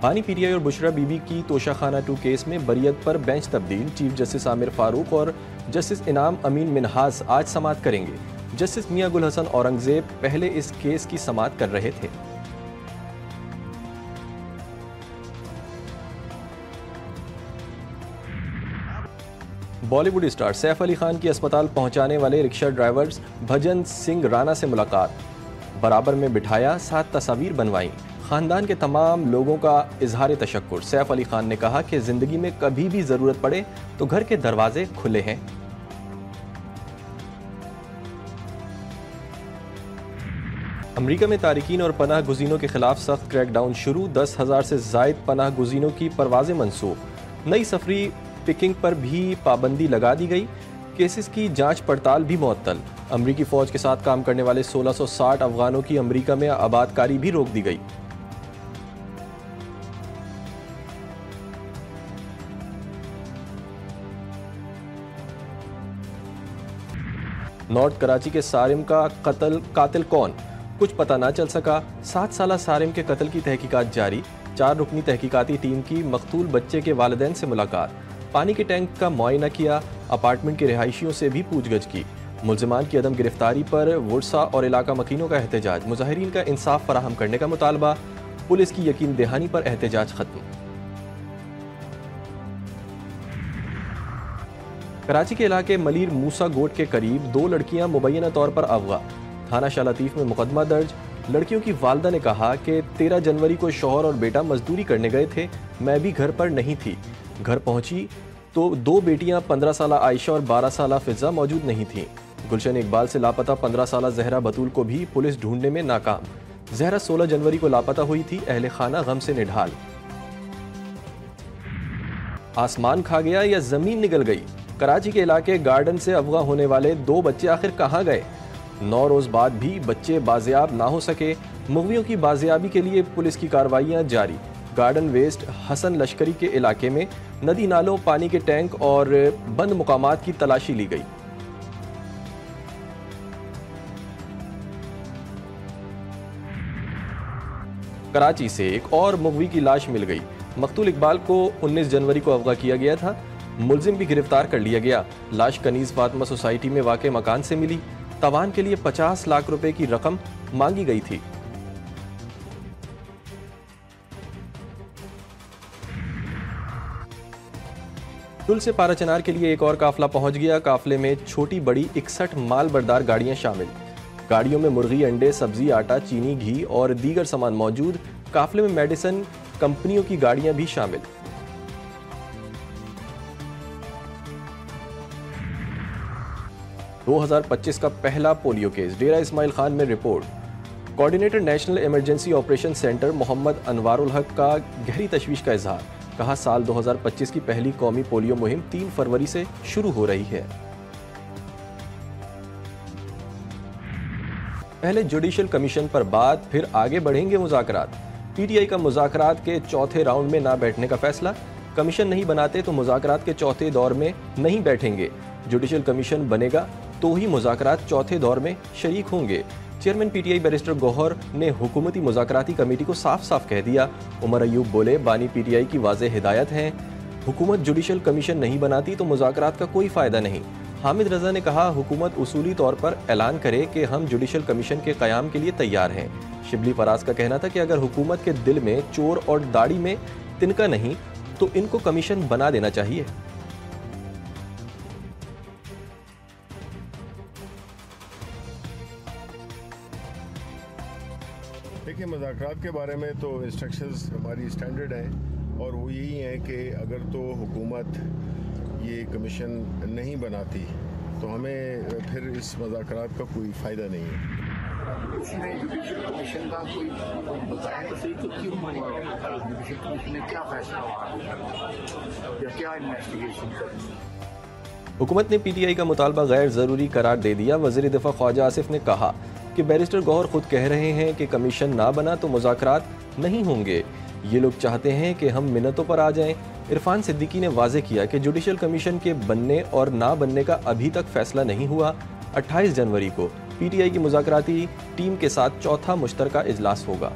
बानी पीटीआई और बुशरा बीबी की तोशाखाना 2 केस में बरियत पर बेंच तब्दील। चीफ जस्टिस आमिर फारूक और जस्टिस इनाम अमीन मिन्हास आज समाअत करेंगे। जस्टिस मियां गुल हसन औरंगजेब पहले इस केस की समाअत कर रहे थे। बॉलीवुड स्टार सैफ अली खान की अस्पताल पहुंचाने वाले रिक्शा ड्राइवर्स भजन सिंह राणा से मुलाकात। बराबर में बिठाया, 7 तस्वीर बनवाई। खानदान के तमाम लोगों का इजहार तशक्कुर। सैफ अली खान ने कहा कि जिंदगी में कभी भी जरूरत पड़े तो घर के दरवाजे खुले हैं। अमेरिका में तारिकीन और पनाह गुज़ीनों के खिलाफ सख्त क्रैकडाउन शुरू। 10,000 से जायद पनाह गुज़ीनों की परवाजें मंसूब। नई सफरी पिकिंग पर भी पाबंदी लगा दी गई। केसेस की जांच पड़ताल भी मुअत्तल। अमरीकी फौज के साथ काम करने वाले 1660 अफगानों की अमरीका में आबादकारी भी रोक दी गई। नॉर्थ कराची के सारिम का कातिल कौन, कुछ पता ना चल सका। 7 साला सारिम के कत्ल की तहकीकात जारी। 4 रुकनी तहकीकाती टीम की मकतूल बच्चे के वालिदैन से मुलाकात। पानी के टैंक का मुआयना किया। अपार्टमेंट के रिहायशियों से भी पूछगछ की। मुल्जिमान की अदम गिरफ्तारी पर वुरसा और इलाका मकीनों का एहतजाज। मुजाहिरीन का इंसाफ फराहम करने का मुतालबा। पुलिस की यकीन दहानी पर एहतजाज खत्म। कराची के इलाके मलीर मूसा गोट के करीब 2 लड़कियां मुबैना तौर पर अगवा। थाना शाह लतीफ में मुकदमा दर्ज। लड़कियों की वालदा ने कहा कि 13 जनवरी को शौहर और बेटा मजदूरी करने गए थे, मैं भी घर पर नहीं थी। घर पहुंची तो 2 बेटियां 15 साला आयशा और 12 साला फिजा मौजूद नहीं थीं। गुलशन इकबाल से लापता 15 साला जहरा बतूल को भी पुलिस ढूंढने में नाकाम। जहरा 16 जनवरी को लापता हुई थी। अहले खाना गम से निढाल। आसमान खा गया या जमीन निगल गई। कराची के इलाके गार्डन से अगवा होने वाले 2 बच्चे आखिर कहां गए। 9 रोज बाद भी बच्चे बाजियाब ना हो सके। मुगवियों की बाजियाबी के लिए पुलिस की कार्रवाइयां जारी। गार्डन वेस्ट हसन लश्करी के इलाके में नदी नालों, पानी के टैंक और बंद मुकामात की तलाशी ली गई। कराची से एक और मुगवी की लाश मिल गई। मकतूल इकबाल को 19 जनवरी को अगवा किया गया था। मुलजिम भी गिरफ्तार कर लिया गया। लाश कनीज फातिमा सोसाइटी में वाक़े मकान से मिली। तवान के लिए 50 लाख रुपए की रकम मांगी गई थी। तुल से पाराचनार के लिए एक और काफिला पहुंच गया। काफिले में छोटी बड़ी 61 माल बरदार गाड़ियां शामिल। गाड़ियों में मुर्गी, अंडे, सब्जी, आटा, चीनी, घी और दीगर सामान मौजूद। काफिले में मेडिसिन कंपनियों की गाड़ियां भी शामिल। दो 2025 का पहला पोलियो केस। डेरा इस्माइल खान में रिपोर्ट। Coordinator national emergency operation centre Mohammad Anwarul Haq का गहरी तशवीश का इजहार। कहा, साल 2025 की पहली कौमी पोलियो मुहिम 3 फरवरी से शुरू हो रही है। पहले जुडिशल कमीशन पर बात, फिर आगे बढ़ेंगे मुज़ाकरात। पीटीआई का मुज़ाकरात के चौथे राउंड में ना बैठने का फैसला। कमीशन नहीं बनाते तो मुज़ाकरात के चौथे दौर में नहीं बैठेंगे। जुडिशल कमीशन बनेगा तो ही मुज़ाकरात चौथे दौर में शरीक होंगे। चेयरमैन पीटीआई बैरिस्टर गौहर ने हुकूमती मुज़ाकराती कमेटी को साफ साफ कह दिया। उमर अयूब बोले, बानी पीटीआई की वाज़ेह हिदायत है, हुकूमत जुडिशल कमीशन नहीं बनाती तो मुज़ाकरात का कोई फ़ायदा नहीं। हामिद रजा ने कहा, हुकूमत उसूली तौर पर ऐलान करे कि हम जुडिशल कमीशन के क़याम के लिए तैयार हैं। शिबली फराज का कहना था कि अगर हुकूमत के दिल में चोर और दाढ़ी में तिनका नहीं तो इनको कमीशन बना देना चाहिए। देखिए, मुज़ाकरात के बारे में तो इंस्ट्रक्शंस हमारी स्टैंडर्ड हैं और वो यही हैं कि अगर तो हुकूमत ये कमीशन नहीं बनाती तो हमें फिर इस मुज़ाकरात का कोई फ़ायदा नहीं है। इसमें जुडिशल कमीशन का कोई बताएं तो सही, तो क्यों जुडिशल कमीशन ने क्या फैसला या क्या इन्वेस्टिगेशन करनी। हुकूमत ने पीटीआई का मुतालबा गैर ज़रूरी करार दे दिया। वज़ीर दिफा ख्वाजा आसिफ ने कहा कि बैरिस्टर गौहर खुद कह रहे हैं कि कमीशन ना बना तो मुज़ाकरात नहीं होंगे। ये लोग चाहते हैं कि हम मिन्नतों पर आ जाएं। इरफान सिद्दीकी ने वाज़े किया कि जुडिशल कमीशन के बनने और ना बनने का अभी तक फैसला नहीं हुआ। 28 जनवरी को पीटीआई की मुज़ाकराती टीम के साथ चौथा मुश्तरका इजलास होगा।